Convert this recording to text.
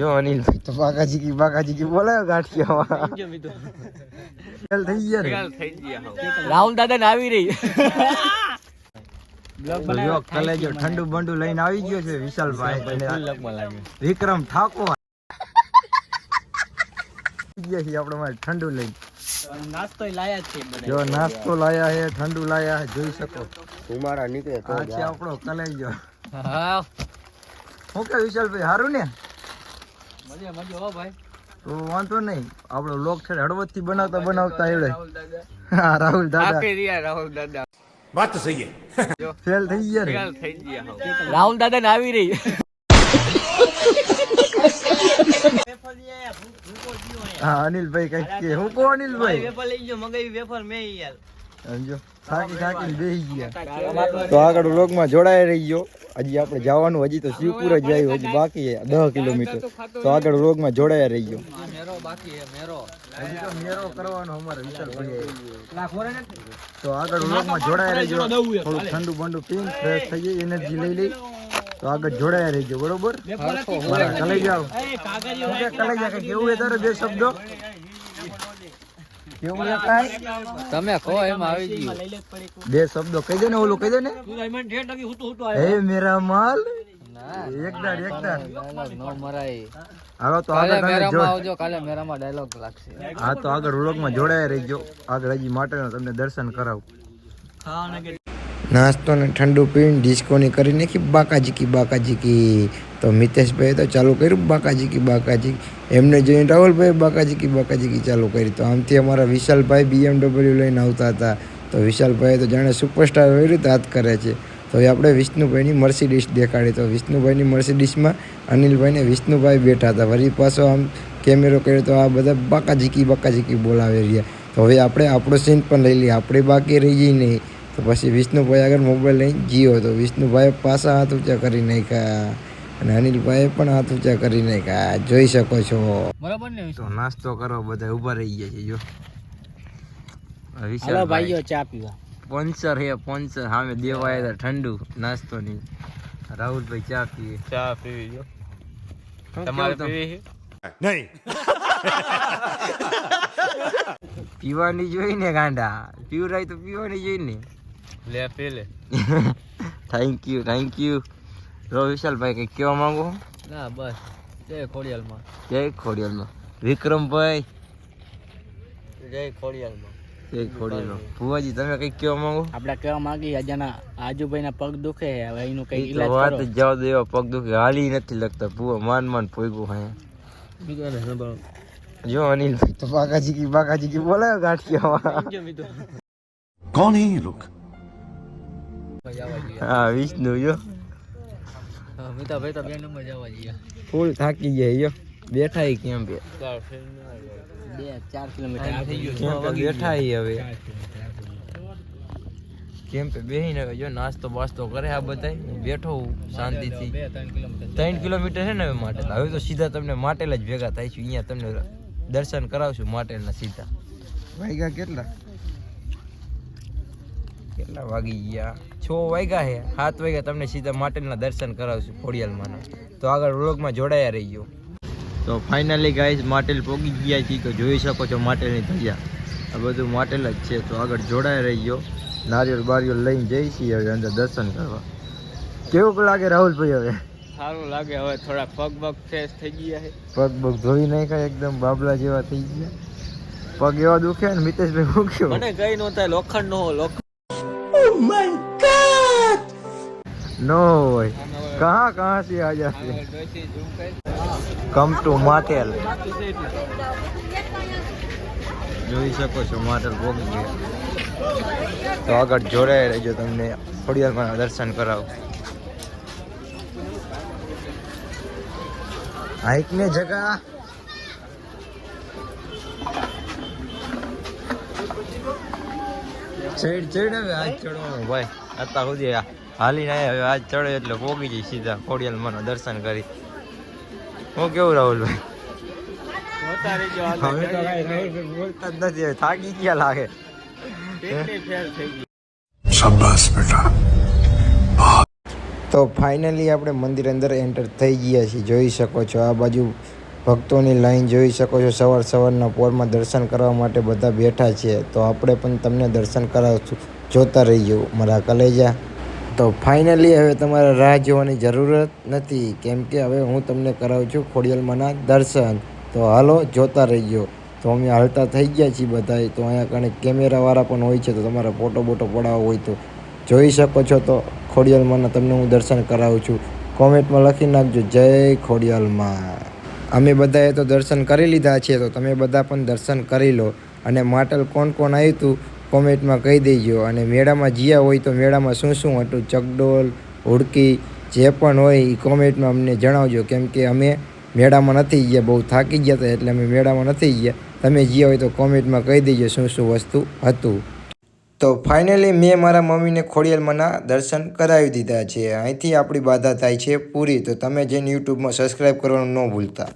જો અનિલ તો બાકાજી કી બોલાયો ગાંઠિયા થઈ ગયા રાહુલ દાદા ને આવી રહી કલેજો ઠંડુ બંડુ લઈને આવી ગયો છે વિશાલભાઈ વિક્રમ ઠાકોર આપણે ઠંડુ લઈને નાસ્તો લાયા છે જો નાસ્તો લાયા હે ઠંડુ લાયા જોઈ શકો ઉમારા નીકળે તો આ છે આપણો કલેજો હા હું કે વિશાલભાઈ હારું ને મજા હો ભાઈ તો વાંધો નહીં આપણો લોક છે હળવદ થી બનાવતા એવડે હા રાહુલ દાદા વાત તો સહી है ફેલ થઈ ગયા ને રાહુલ દાદા ને આવી રહી હા અનિલભાઈ કઈક કે હું કહું અનિલભાઈ વેફર લઈ ગયો મગાવી વેફર મે યાર સમજો થાકી બેહી ગયા તો આગળ વ્લોગમાં જોડાઈ રહી ગયો હજી આપણે જવાનું હજી તો શિવપુર જ આવ્યું હજી બાકી છે 10 કિલોમીટર તો આગળ વ્લોગમાં જોડાયા રહી ગયો મેરો બાકી હે મેરો હજી તો મેરો કરવાનો અમારે વિચાર તો આગળ વ્લોગમાં જોડાયા રહીજો થોડું ઠંડુ બંડુ પીને ફ્રેશ થઈ જાય એનર્જી લઈ લઈ તો આગળ જોડાયા રહીજો બરોબર કલાઈ જાવ કલાઈ જા કેવું તારે બે શબ્દો કેવું કાઈ તમે કહો એમ આવી ગયો બે શબ્દો કહી દે ને ઓલું કહી દે ને હે મેરા માલ એકદાર નો મરાય હાલો તો કાલે આગળ મેરામાં આવજો કાલે મેરામાં ડાયલોગ લાગશે હા તો આગળ વ્લોગમાં જોડાયા રહીજો આગળ હજી માટેનો તમને દર્શન કરાવું નાસ્તો ને ઠંડુ પીને ડિસ્કોની કરી નાખી બાકાજી કી તો મિતેશભાઈ તો ચાલુ કર્યું બાકાજી એમને જોઈને રાહુલભાઈ બાકાજી કી ચાલુ કરી તો આમથી અમારા વિશાલભાઈ BMW લઈને આવતા હતા તો વિશાલભાઈ તો જાણે સુપરસ્ટાર હોય રીતે હાથ કરે છે તો હવે આપણે વિષ્ણુભાઈની મર્સિડીસ દેખાડી તો વિષ્ણુભાઈની મર્સિડીસમાં અનિલભાઈને વિષ્ણુભાઈ બેઠા હતા વળી પાછો આમ કેમેરો કર્યો તો આ બધા બાકાજી કી બોલાવી રહ્યા તો હવે આપણે આપણો સીન પણ લઈ લઈએ આપણે બાકી રહી જઈએ નહીં તો પછી વિષ્ણુભાઈ આગળ મોબાઈલ લઈને જીઓ તો વિષ્ણુભાઈ પાછા હાથ ઊંચા કરી નાખ્યા અને અનિલભાઈ પણ હાથ ઊંચા કરી નાખ્યા જોઈ શકો છો બરાબર ને તો નાસ્તો કરવા બધા ઊભા રહી ગયા છે જો હાલો ભાઈઓ ચા પીવા પોન્સર સામે દેવાય હતા ઠંડુ નાસ્તો ની રાહુલભાઈ ચા પીવી જો તમારે પીવી नहीं પીવાની જોઈ ને ગાંડા પીવરાય તો પીવાની જોઈ ને લે પી લે થેન્ક યુ રો વિશાલભાઈ કઈ કેવા માંગો ના બસ જય ખોડિયાલમાં વિક્રમભાઈ જય ખોડિયાલમાં ફુવાજી તમે કઈ કેવા માંગો આપણે કેવા માંગી અજાના આજુભાઈના પગ દુખે હવે એનું કઈ તો ઈલાજ વાત કરો જ જવા દો એવા પગ દુખે હાલી નથી લગતા ફુવા માન પોઈગું હા જો અનિલભાઈ તો બાકાજી કી બોલાયો ગાંઠિયા कौन है ये लोग હા વિષ્ણુ જો મિતાભાઈ તો બે નંબર જવા જઈએ ફૂલ થાકી ગયા યો બેઠા કેમ બે 2-4 કિલોમીટર આ થઈ ગયું બેઠા હવે કેમ પે બેહીને જો નાસ્તો બાસ્તો કરે આ બધાય બેઠો શાંતિથી 3 કિલોમીટર છે ને હવે માટેલ હવે તો સીધા તમને માટેલ જ ભેગા થાય છે અહીંયા તમને દર્શન કરાવશું માટેલના સીધા વાગ્યા કેટલા વાગી ગયા 6 વાગ્યા છે 7 વાગ્યા તમને સીધા માટેલના દર્શન કરાવશું ખોડિયાલમાંના તો આગળ વ્લોગમાં જોડાયા રહી ગયો તો ફાઇનલી ગાઈઝ માટેલ પોગી ગયા છીએ તો જોઈ શકો છો માટેલની ધજા આ બધું માટેલ જ છે તો આગળ જોડાયા રહી ગયો નારિયેળ બારિયેળ લઈને જઈ છીએ હવે અંદર દર્શન કરવા કેવું લાગે રાહુલભાઈ હવે સારું લાગે હવે થોડા પગ ફ્રેશ થઈ ગયા છે પગ ધોઈ નાખ્યા એકદમ બાબલા જેવા થઈ ગયા પગ એવા દુખે ને મિતેશભાઈ મૂક્યો મને કઈ નો થાય લોખંડ નો હોય કહાં से आ जाते કમ ટુ માટેલ જોઈ શકો છો માટેલ પોગી ગયા તો આગળ જોડાઈ રહેજો તમને ખોડિયાલમાં દર્શન કરાવો હાઈક ને જગા ચડ હવે આજ ચડવાનું ભાઈ અત્યાર સુધી હાલીને આવ્યા હવે આજ ચડે એટલે પોગી જઈ સીધા ખોડિયાલમાં દર્શન કરી હું કેવું રાહુલભાઈ હવે તો કાંઈ બોલતા જ નથી હવે થાકી ગયા લાગે शाबाश बेटा તો ફાઇનલી આપણે મંદિર અંદર એન્ટર થઈ ગયા છીએ. જોઈ શકો છો આ બાજુ ભક્તોની લાઈન જોઈ શકો છો. સવારના પોરમાં દર્શન કરવા માટે બધા બેઠા છે. તો આપણે પણ તમને દર્શન કરાવશું, જોતા રહીજો મારા કલેજા. તો ફાઇનલી હવે તમારે રાહ જોવાની જરૂરત નથી, કેમ કે હવે હું તમને કરાવું છું ખોડિયાલમાંના દર્શન. તો હાલો જોતા રહીજો. તો અમે હાલતા થઈ ગયા છીએ બધા. તો અહીંયા કણે કેમેરાવાળા પણ હોય છે, તો તમારે ફોટો પડાવવો હોય તો જોઈ શકો છો. તો ખોડિયાલમાંના તમને હું દર્શન કરાવું છું. કોમેન્ટમાં લખી નાખજો જય ખોડિયાલમાં. અમે બધાએ તો દર્શન કરી લીધા છે, તો તમે બધા પણ દર્શન કરી લો. અને માટલ કોણ આવ્યું હતું કોમેન્ટમાં કહી દેજો. અને મેળામાં જ્યાં હોય તો મેળામાં શું હતું, ચકડોળ, હુડકી જે પણ હોય એ કોમેન્ટમાં અમને જણાવજો, કેમ કે અમે મેળામાં નથી ગયા, બહુ થાકી ગયા હતા એટલે અમે મેળામાં નથી ગયા. તમે જ્યાં હોય તો કોમેન્ટમાં કહી દેજો શું વસ્તુ હતું. તો ફાઇનલી મેં મારા મમ્મીને ખોડિયાલમાંના દર્શન કરાવી દીધા છે. અહીંથી આપણી બાધા થાય છે પૂરી. તો તમે જઈને યુટ્યુબમાં સબસ્ક્રાઈબ કરવાનું ન ભૂલતા.